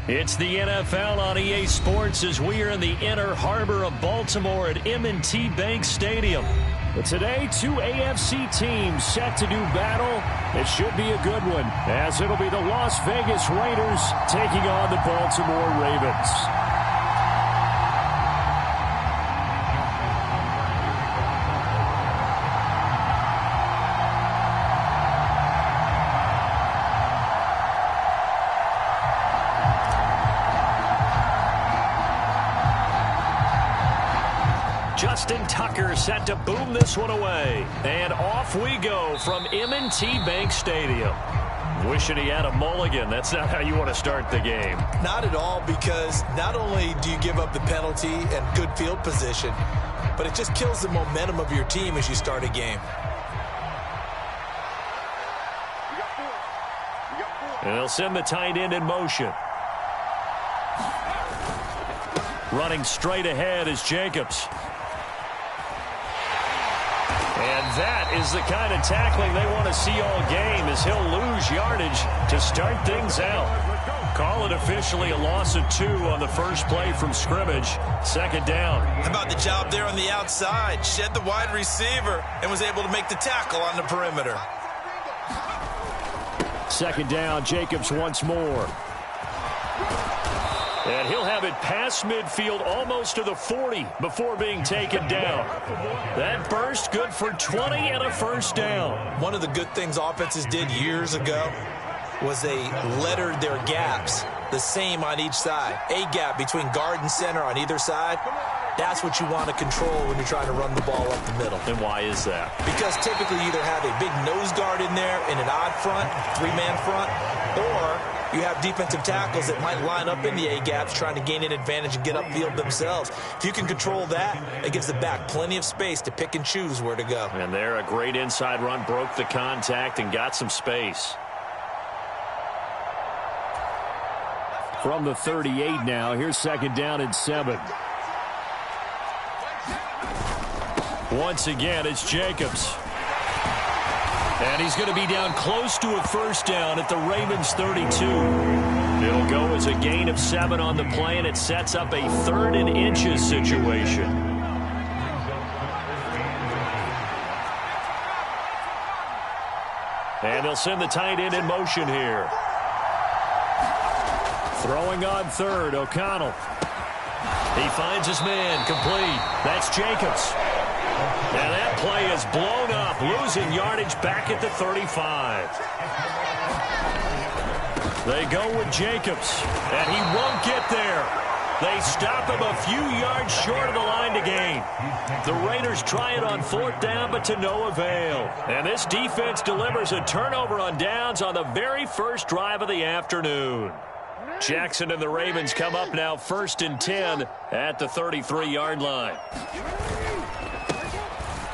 It's the NFL on EA Sports as we are in the inner harbor of Baltimore at M&T Bank Stadium. But today, two AFC teams set to do battle. It should be a good one, as it'll be the Las Vegas Raiders taking on the Baltimore Ravens. Justin Tucker set to boom this one away. And off we go from M&T Bank Stadium. Wishing he had a mulligan. That's not how you want to start the game. Not at all, because not only do you give up the penalty and good field position, but it just kills the momentum of your team as you start a game. And they'll send the tight end in motion. Running straight ahead is Jacobs. And that is the kind of tackling they want to see all game, as he'll lose yardage to start things out. Call it officially a loss of 2 on the first play from scrimmage. Second down. How about the job there on the outside? Shed the wide receiver and was able to make the tackle on the perimeter. Second down, Jacobs once more. And he'll have it past midfield almost to the 40 before being taken down. That burst good for 20 and a first down. One of the good things offenses did years ago was they lettered their gaps the same on each side. A gap between guard and center on either side. That's what you want to control when you're trying to run the ball up the middle. And why is that? Because typically you either have a big nose guard in there in an odd front, 3-man front, or you have defensive tackles that might line up in the A-gaps trying to gain an advantage and get upfield themselves. If you can control that, it gives the back plenty of space to pick and choose where to go. And there, a great inside run, broke the contact and got some space. From the 38 now, here's second down and 7. Once again, it's Jacobs. And he's going to be down close to a first down at the Ravens 32. It'll go as a gain of 7 on the play, and it sets up a 3rd and inches situation. And they'll send the tight end in motion here. Throwing on 3rd, O'Connell. He finds his man, complete. That's Jacobs. And that play is blown up, losing yardage back at the 35. They go with Jacobs, and he won't get there. They stop him a few yards short of the line to gain. The Raiders try it on 4th down, but to no avail. And this defense delivers a turnover on downs on the very first drive of the afternoon. Jackson and the Ravens come up now 1st and 10 at the 33-yard line.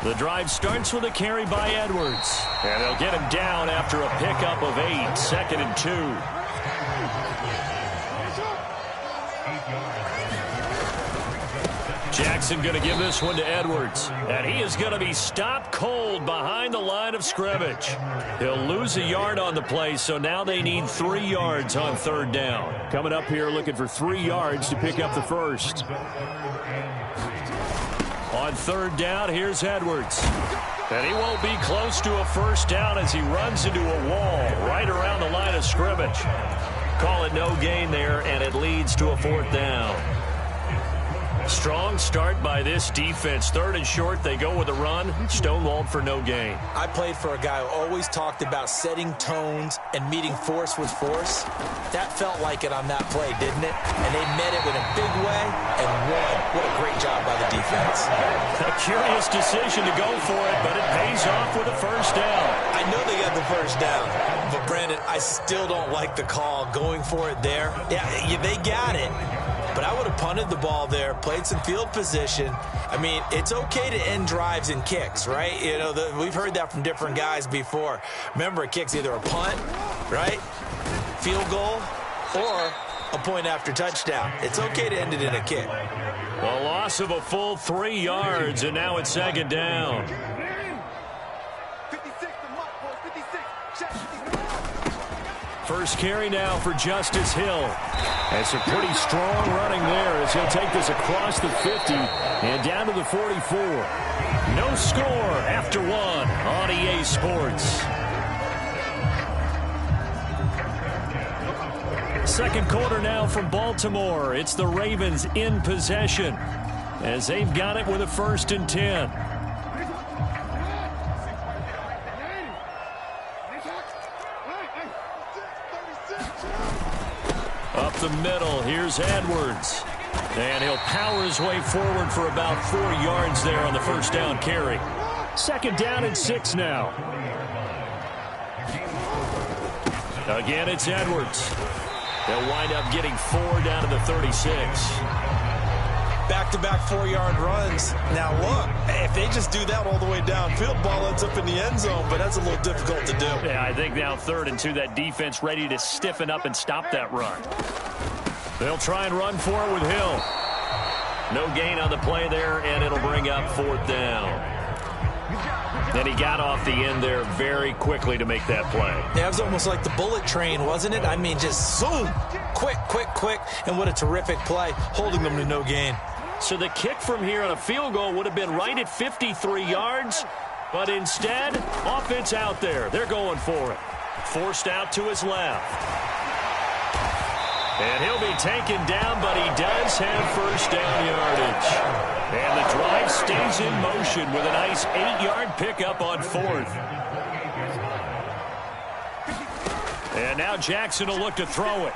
The drive starts with a carry by Edwards. And they'll get him down after a pickup of 8, 2nd and 2. Jackson going to give this one to Edwards. And he is going to be stopped cold behind the line of scrimmage. He'll lose a yard on the play, so now they need 3 yards on 3rd down. Coming up here looking for 3 yards to pick up the first. On 3rd down, here's Edwards. And he won't be close to a first down as he runs into a wall right around the line of scrimmage. Call it no gain there, and it leads to a 4th down. Strong start by this defense. 3rd and short, they go with a run. Stonewalled for no gain. I played for a guy who always talked about setting tones and meeting force with force. That felt like it on that play, didn't it? And they met it in a big way and won. What a great job by the defense. A curious decision to go for it, but it pays off with a first down. I know they got the first down, but Brandon, I still don't like the call going for it there. Yeah, they got it. But I would have punted the ball there, played some field position. I mean, it's okay to end drives and kicks, right? You know, we've heard that from different guys before. Remember, a kick's either a punt, right, field goal, or a point after touchdown. It's okay to end it in a kick. A loss of a full 3 yards, and now it's 2nd down. first carry now for Justice Hill. That's a pretty strong running there as he'll take this across the 50 and down to the 44. No score after one on EA Sports. Second quarter now from Baltimore. It's the Ravens in possession as they've got it with a 1st and 10. Up the middle, here's Edwards. And he'll power his way forward for about 4 yards there on the first down carry. 2nd down and 6 now. Again, it's Edwards. They'll wind up getting 4 down to the 36. Back-to-back 4-yard runs. Now, look, if they just do that all the way downfield, ball ends up in the end zone, but that's a little difficult to do. Yeah, I think now 3rd and 2, that defense ready to stiffen up and stop that run. They'll try and run for it with Hill. No gain on the play there, and it'll bring up 4th down. Then he got off the end there very quickly to make that play. Yeah, it was almost like the bullet train, wasn't it? I mean, just zoom, quick, and what a terrific play, holding them to no gain. So the kick from here on a field goal would have been right at 53 yards, but instead, offense out there. They're going for it. Forced out to his left. And he'll be taken down, but he does have first down yardage. And the drive stays in motion with a nice 8-yard pickup on 4th. And now Jackson will look to throw it.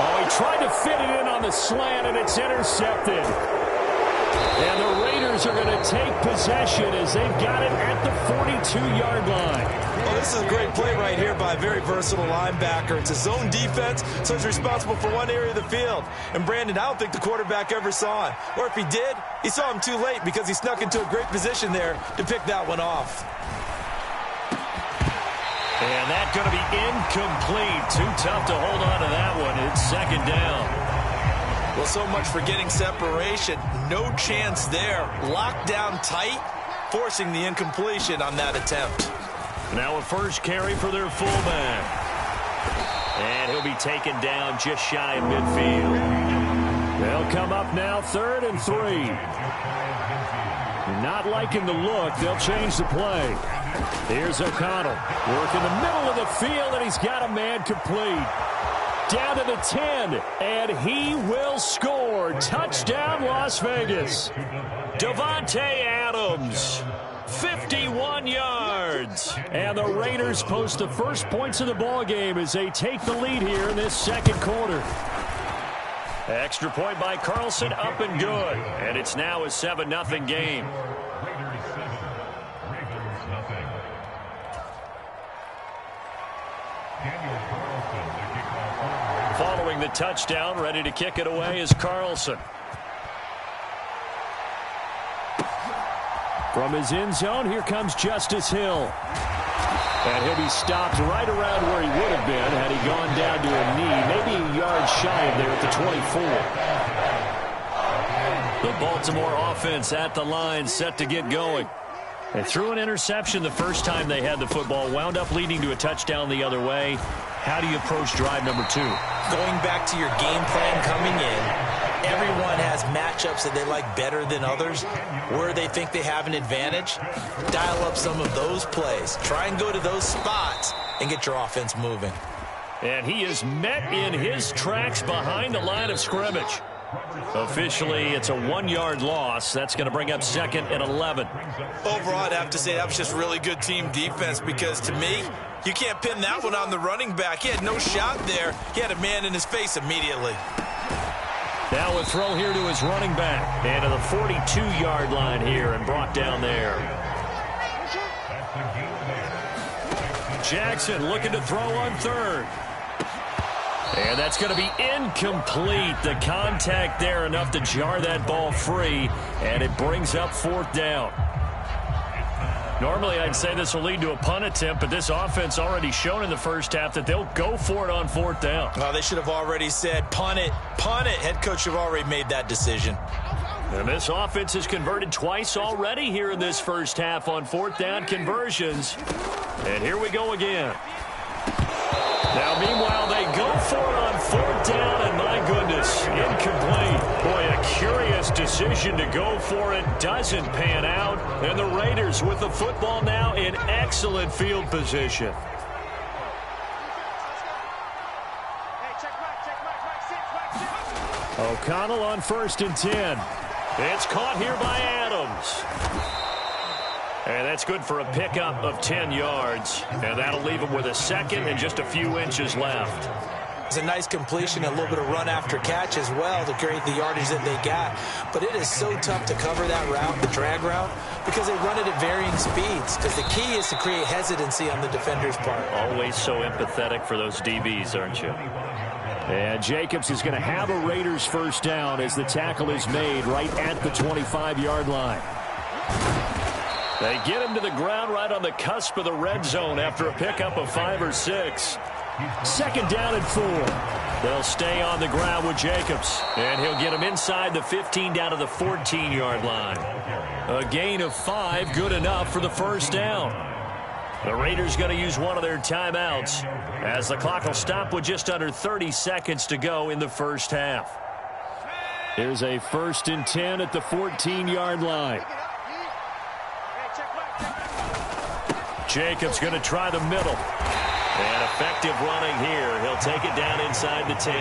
Oh, he tried to fit it in on the slant, and it's intercepted. And the Raiders are going to take possession as they've got it at the 42-yard line. Well, this is a great play right here by a very versatile linebacker. It's a zone defense, so he's responsible for one area of the field. And Brandon, I don't think the quarterback ever saw him. Or if he did, he saw him too late because he snuck into a great position there to pick that one off. And that's going to be incomplete. Too tough to hold on to that one. It's 2nd down. Well, so much for getting separation. No chance there. Locked down tight, forcing the incompletion on that attempt. Now a first carry for their fullback. And he'll be taken down just shy of midfield. They'll come up now 3rd and 3. Not liking the look. They'll change the play. Here's O'Connell. Working the middle of the field, and he's got a man complete. Down to the 10, and he will score. Touchdown, Las Vegas. Davante Adams. 51 yards. And the Raiders post the first points of the ball game as they take the lead here in this 2nd quarter. Extra point by Carlson, up and good. And it's now a 7-0 game. Following the touchdown, ready to kick it away is Carlson. From his end zone, here comes Justice Hill. And he'll be stopped right around where he would have been had he gone down to a knee, maybe a yard shy of there at the 24. The Baltimore offense at the line, set to get going. They threw an interception the first time they had the football, wound up leading to a touchdown the other way. How do you approach drive number 2? Going back to your game plan coming in, everyone has matchups that they like better than others, where they think they have an advantage. Dial up some of those plays. Try and go to those spots and get your offense moving. And he is met in his tracks behind the line of scrimmage. Officially, it's a 1-yard loss. That's going to bring up 2nd and 11. Overall, I'd have to say that was just really good team defense because, to me, you can't pin that one on the running back. He had no shot there. He had a man in his face immediately. Now a throw here to his running back. And to the 42-yard line here and brought down there. Jackson looking to throw on 3rd. And that's going to be incomplete. The contact there enough to jar that ball free. And it brings up 4th down. Normally, I'd say this will lead to a punt attempt, but this offense already shown in the first half that they'll go for it on 4th down. Well, they should have already said, punt it, punt it. Head coach should have already made that decision. And this offense has converted twice already here in this first half on 4th down conversions. And here we go again. Now, meanwhile, they go for it on 4th down, and my goodness, incomplete. Boy, a curious decision to go for it. Doesn't pan out. And the Raiders with the football now in excellent field position. O'Connell on 1st and 10. It's caught here by Adams. And that's good for a pickup of 10 yards. And that'll leave him with a second and just a few inches left. It's a nice completion, a little bit of run after catch as well to create the yardage that they got. But it is so tough to cover that route, the drag route, because they run it at varying speeds. Because the key is to create hesitancy on the defender's part. Always so empathetic for those DBs, aren't you? And Jacobs is going to have a Raiders first down as the tackle is made right at the 25-yard line. They get him to the ground right on the cusp of the red zone after a pickup of 5 or 6. 2nd down and 4. They'll stay on the ground with Jacobs. And he'll get him inside the 15 down to the 14-yard line. A gain of 5, good enough for the first down. The Raiders going to use one of their timeouts as the clock will stop with just under 30 seconds to go in the first half. Here's a 1st and 10 at the 14-yard line. Jacobs going to try the middle. And effective running here. He'll take it down inside the 10.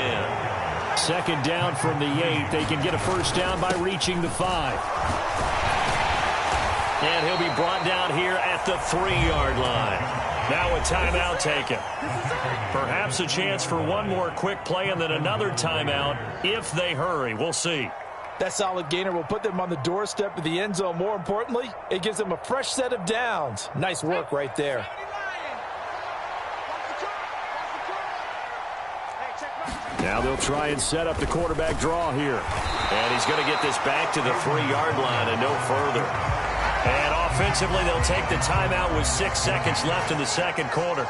2nd down from the 8. They can get a first down by reaching the 5. And he'll be brought down here at the 3-yard line. Now a timeout taken. Perhaps a chance for one more quick play and then another timeout if they hurry. We'll see. That solid gainer will put them on the doorstep of the end zone. More importantly, it gives them a fresh set of downs. Nice work right there. Now they'll try and set up the quarterback draw here. And he's going to get this back to the 3-yard line and no further. And offensively, they'll take the timeout with 6 seconds left in the second quarter.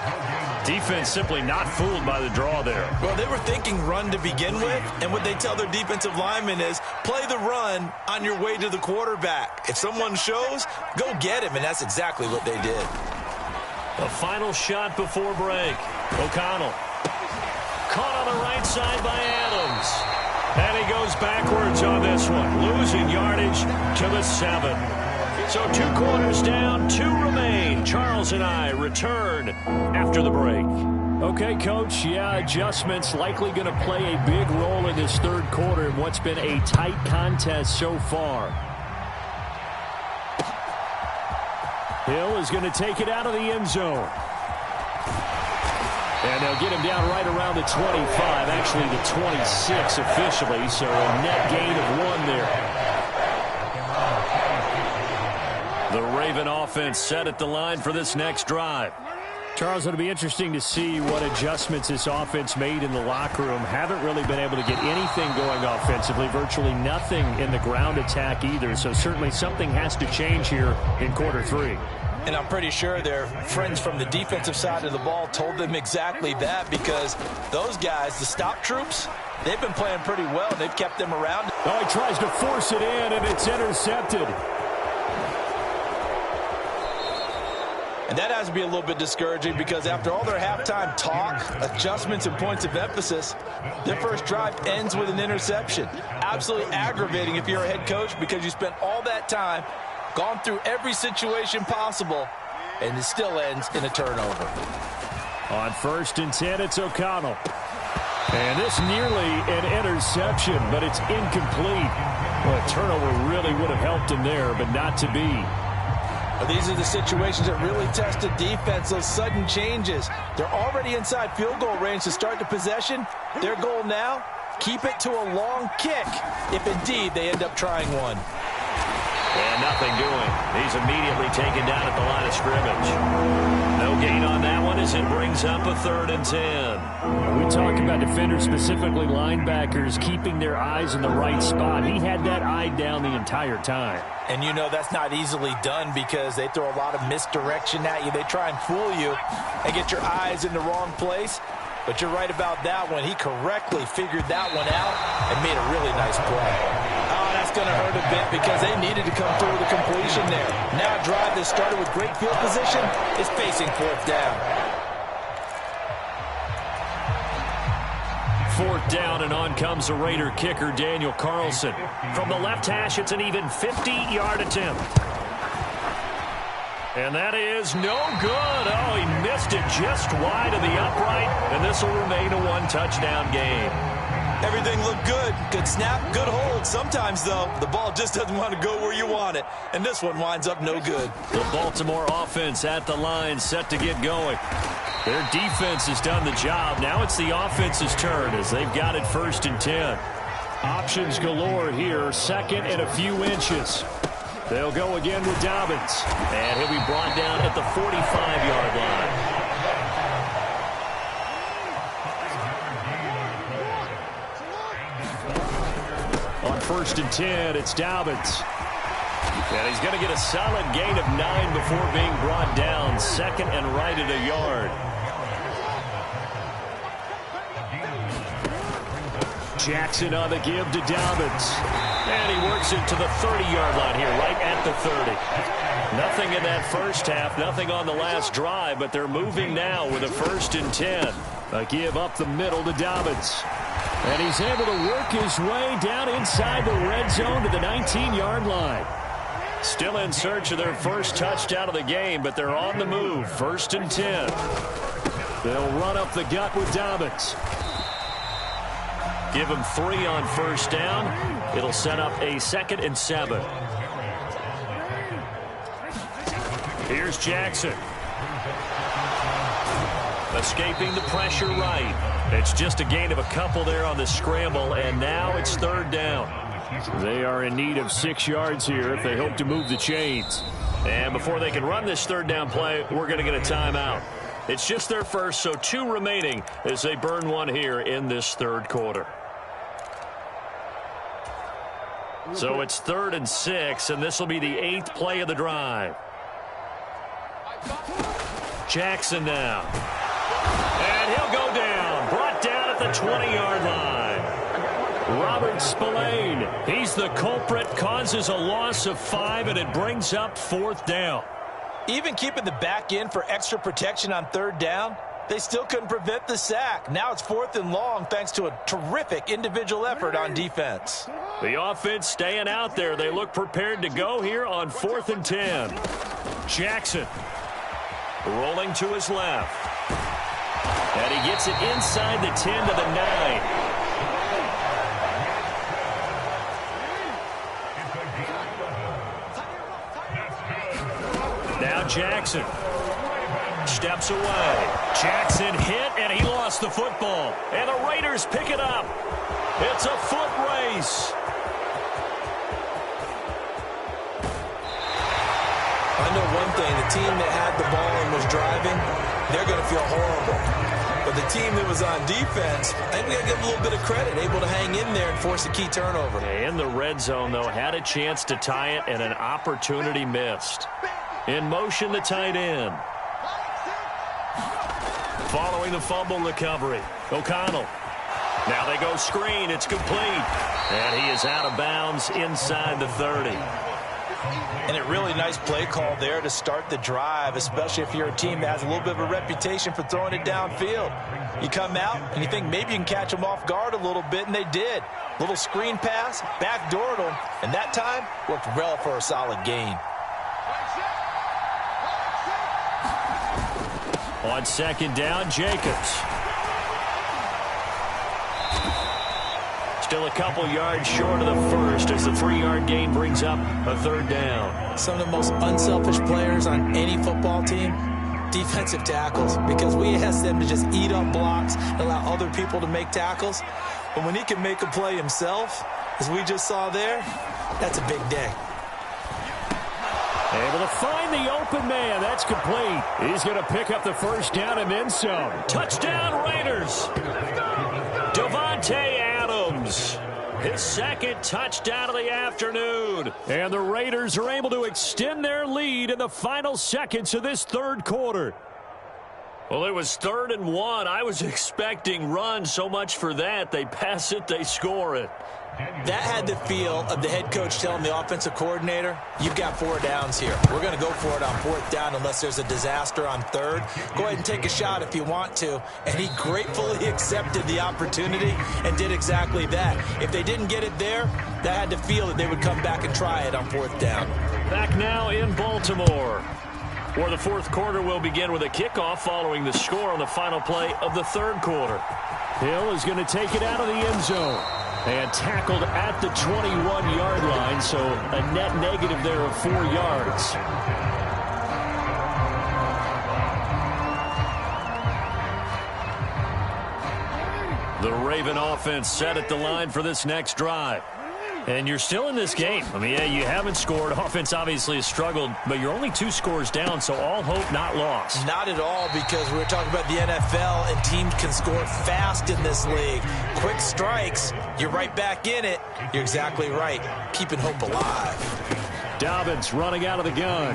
Defense simply not fooled by the draw there. Well, they were thinking run to begin with, and what they tell their defensive linemen is play the run on your way to the quarterback. If someone shows, go get him, and that's exactly what they did. A final shot before break. O'Connell. Caught on the right side by Adams. And he goes backwards on this one, losing yardage to the 7. So 2 quarters down, 2 remain. Charles and I return after the break. Okay, Coach, yeah, adjustments likely going to play a big role in this 3rd quarter in what's been a tight contest so far. Hill is going to take it out of the end zone. And they'll get him down right around the 25, actually the 26 officially, so a net gain of 1 there. The Raven offense set at the line for this next drive. Charles, it'll be interesting to see what adjustments this offense made in the locker room. Haven't really been able to get anything going offensively, virtually nothing in the ground attack either, so certainly something has to change here in quarter 3. And I'm pretty sure their friends from the defensive side of the ball told them exactly that, because those guys, the stop troops, they've been playing pretty well. They've kept them around. Oh, he tries to force it in, and it's intercepted. And that has to be a little bit discouraging, because after all their halftime talk, adjustments, and points of emphasis, their first drive ends with an interception. Absolutely aggravating if you're a head coach, because you spent all that time, gone through every situation possible, and it still ends in a turnover. On 1st and 10, it's O'Connell. And this nearly an interception, but it's incomplete. Well, a turnover really would have helped him there, but not to be. These are the situations that really test the defense, those sudden changes. They're already inside field goal range to start the possession. Their goal now, keep it to a long kick, if indeed they end up trying one. And nothing doing. He's immediately taken down at the line of scrimmage. No gain on that one as it brings up a 3rd and 10. We talk about defenders, specifically linebackers, keeping their eyes in the right spot. He had that eye down the entire time. And you know that's not easily done, because they throw a lot of misdirection at you. They try and fool you and get your eyes in the wrong place. But you're right about that one. He correctly figured that one out and made a really nice play. Oh, that's going to hurt a bit, because they needed to come through with a completion there. Now a drive that started with great field position is facing 4th down. 4th down, and on comes the Raider kicker, Daniel Carlson. From the left hash, it's an even 50-yard attempt. And that is no good. Oh, he missed it just wide of the upright, and this will remain a one-touchdown game. Everything looked good. Good snap, good hold. Sometimes, though, the ball just doesn't want to go where you want it, and this one winds up no good. The Baltimore offense at the line, set to get going. Their defense has done the job. Now it's the offense's turn as they've got it 1st and 10. Options galore here, 2nd and a few inches. They'll go again with Dobbins, and he'll be brought down at the 45-yard line. On 1st and 10, it's Dobbins. And he's going to get a solid gain of 9 before being brought down. 2nd and right at a yard. Jackson on the give to Dobbins. And he works it to the 30-yard line here, right at the 30. Nothing in that first half, nothing on the last drive, but they're moving now with a 1st and 10. A give up the middle to Dobbins. And he's able to work his way down inside the red zone to the 19-yard line. Still in search of their first touchdown of the game, but they're on the move. 1st and 10. They'll run up the gut with Dobbins. Give him 3 on 1st down. It'll set up a 2nd and 7. Here's Jackson. Escaping the pressure right. It's just a gain of a couple there on the scramble, and now it's 3rd down. They are in need of 6 yards here if they hope to move the chains. And before they can run this 3rd down play, we're going to get a timeout. It's just their first, so 2 remaining as they burn one here in this 3rd quarter. So it's 3rd and 6, and this will be the 8th play of the drive. Jackson now. And he'll go down. Brought down at the 20-yard line. Robert Spillane. He's the culprit. Causes a loss of 5, and it brings up 4th down. Even keeping the back in for extra protection on 3rd down, they still couldn't prevent the sack. Now it's 4th and long thanks to a terrific individual effort on defense. The offense staying out there. They look prepared to go here on 4th and 10. Jackson rolling to his left. And he gets it inside the 10 to the 9. Now Jackson steps away. Jackson hit, and he lost the football. And the Raiders pick it up. It's a foot race. I know one thing. The team that had the ball and was driving, they're going to feel horrible. But the team that was on defense, I think we got to give them a little bit of credit, able to hang in there and force a key turnover. In the red zone, though, had a chance to tie it, and an opportunity missed. In motion, the tight end. Following the fumble recovery, O'Connell. Now they go screen. It's complete. And he is out of bounds inside the 30. And a really nice play call there to start the drive, especially if you're a team that has a little bit of a reputation for throwing it downfield. You come out and you think maybe you can catch them off guard a little bit, and they did. Little screen pass, backdoored them, and that time worked well for a solid gain. On 2nd down, Jacobs. Still a couple yards short of the first as the 3-yard gain brings up a 3rd down. Some of the most unselfish players on any football team, defensive tackles, because we ask them to just eat up blocks and allow other people to make tackles. But when he can make a play himself, as we just saw there, that's a big day. Able to find the open man. That's complete. He's going to pick up the 1st down and then some. Touchdown, Raiders. Davante Adams. His 2nd touchdown of the afternoon. And the Raiders are able to extend their lead in the final seconds of this 3rd quarter. Well, it was 3rd and 1. I was expecting run. So much for that. They pass it, they score it. That had the feel of the head coach telling the offensive coordinator, you've got 4 downs here. We're going to go for it on 4th down unless there's a disaster on 3rd. Go ahead and take a shot if you want to. And he gratefully accepted the opportunity and did exactly that. If they didn't get it there, that had the feel that they would come back and try it on 4th down. Back now in Baltimore, where the 4th quarter will begin with a kickoff following the score on the final play of the 3rd quarter. Hill is going to take it out of the end zone. And tackled at the 21-yard line, so a net negative there of 4 yards. The Raven offense set at the line for this next drive. And you're still in this game. I mean, yeah, you haven't scored. Offense obviously has struggled, but you're only 2 scores down, so all hope not lost. Not at all, because we're talking about the NFL, and teams can score fast in this league. Quick strikes, you're right back in it. You're exactly right. Keeping hope alive. Dobbins running out of the gun.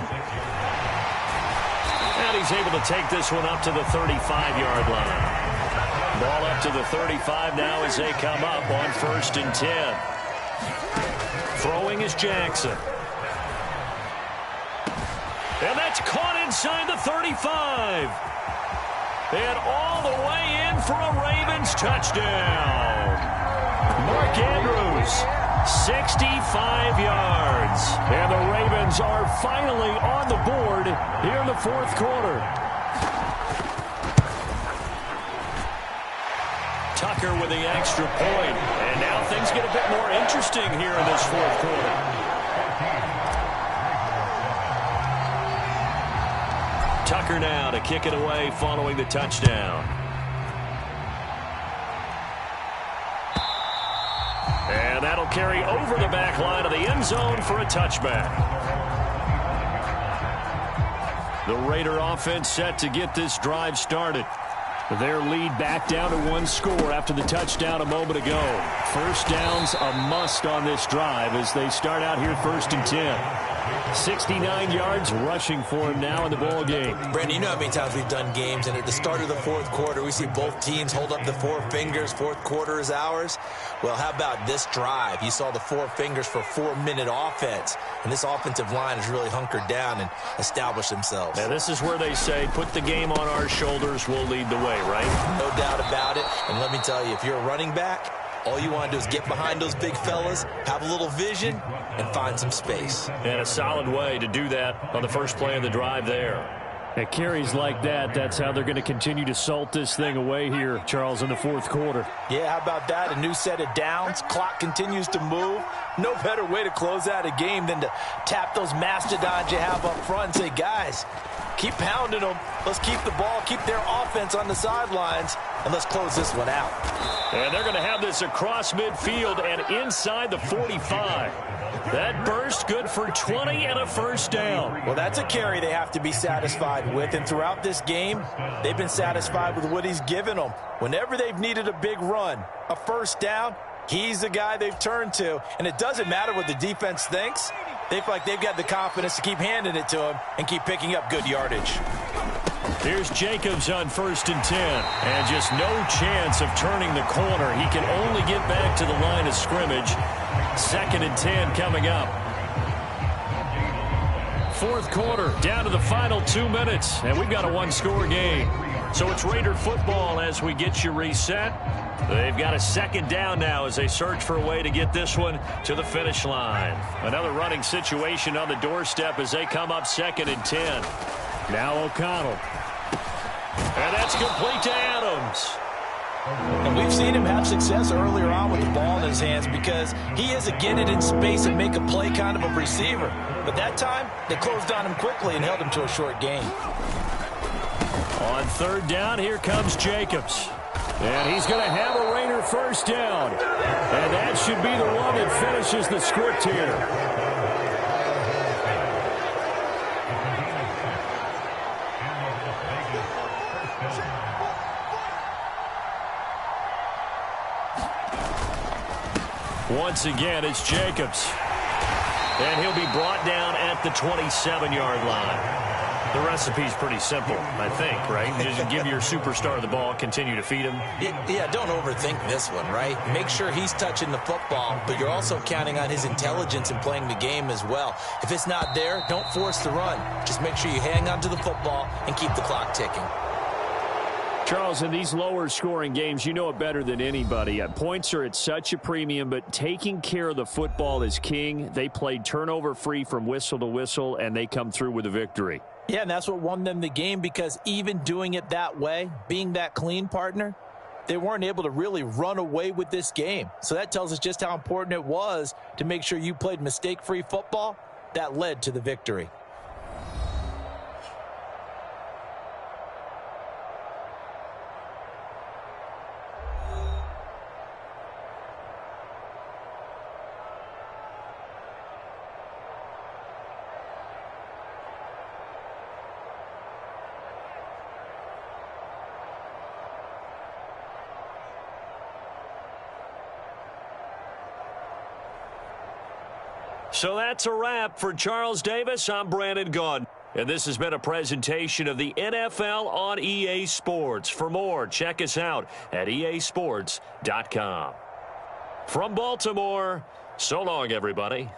And he's able to take this one up to the 35-yard line. Ball up to the 35 now as they come up on 1st and 10. Throwing is Jackson. And that's caught inside the 35. And all the way in for a Ravens touchdown. Mark Andrews, 65 yards. And the Ravens are finally on the board here in the 4th quarter. Tucker with the extra point. And now things get a bit more interesting here in this 4th quarter. Tucker now to kick it away following the touchdown. And that'll carry over the back line of the end zone for a touchback. The Raider offense set to get this drive started. Their lead back down to 1 score after the touchdown a moment ago. 1st down's a must on this drive as they start out here 1st and 10. 69 yards rushing for him now in the ball game. Brandon, you know how many times we've done games, and at the start of the 4th quarter, we see both teams hold up the 4 fingers. 4th quarter is ours. Well, how about this drive? You saw the 4 fingers for 4-minute offense, and this offensive line has really hunkered down and established themselves. Now, this is where they say, put the game on our shoulders, we'll lead the way, right? No doubt about it. And let me tell you, if you're a running back, all you want to do is get behind those big fellas, have a little vision, and find some space. And a solid way to do that on the first play of the drive there. At carries like that, that's how they're going to continue to salt this thing away here, Charles, in the 4th quarter. Yeah, how about that? A new set of downs. Clock continues to move. No better way to close out a game than to tap those mastodons you have up front and say, guys, keep pounding them. Let's keep the ball, keep their offense on the sidelines, and let's close this one out. And they're going to have this across midfield and inside the 45. That burst good for 20 and a 1st down. Well, that's a carry they have to be satisfied with. And throughout this game, they've been satisfied with what he's given them. Whenever they've needed a big run, a 1st down, he's the guy they've turned to. And it doesn't matter what the defense thinks. They feel like they've got the confidence to keep handing it to him and keep picking up good yardage. Here's Jacobs on 1st and 10. And just no chance of turning the corner. He can only get back to the line of scrimmage. 2nd and 10 coming up. 4th quarter, down to the final 2 minutes. And we've got a 1-score game. So it's Raider football as we get you reset. They've got a 2nd down now as they search for a way to get this one to the finish line. Another running situation on the doorstep as they come up 2nd and 10. Now O'Connell. And that's complete to Adams. And we've seen him have success earlier on with the ball in his hands because he is a get it in space and make a play kind of a receiver. But that time, they closed on him quickly and held him to a short gain. On 3rd down, here comes Jacobs. And he's going to have a Raider 1st down. And that should be the one that finishes the script here. Once again, it's Jacobs. And he'll be brought down at the 27-yard line. The recipe's pretty simple, I think, right? Just give your superstar the ball, continue to feed him. Yeah, don't overthink this one, right? Make sure he's touching the football, but you're also counting on his intelligence in playing the game as well. If it's not there, don't force the run. Just make sure you hang on to the football and keep the clock ticking. Charles, in these lower-scoring games, you know it better than anybody. Points are at such a premium, but taking care of the football is king. They played turnover-free from whistle to whistle, and they come through with a victory. Yeah, and that's what won them the game, because even doing it that way, being that clean partner, they weren't able to really run away with this game. So that tells us just how important it was to make sure you played mistake-free football. That led to the victory. So that's a wrap for Charles Davis. I'm Brandon Gaudin. And this has been a presentation of the NFL on EA Sports. For more, check us out at easports.com. From Baltimore, so long, everybody.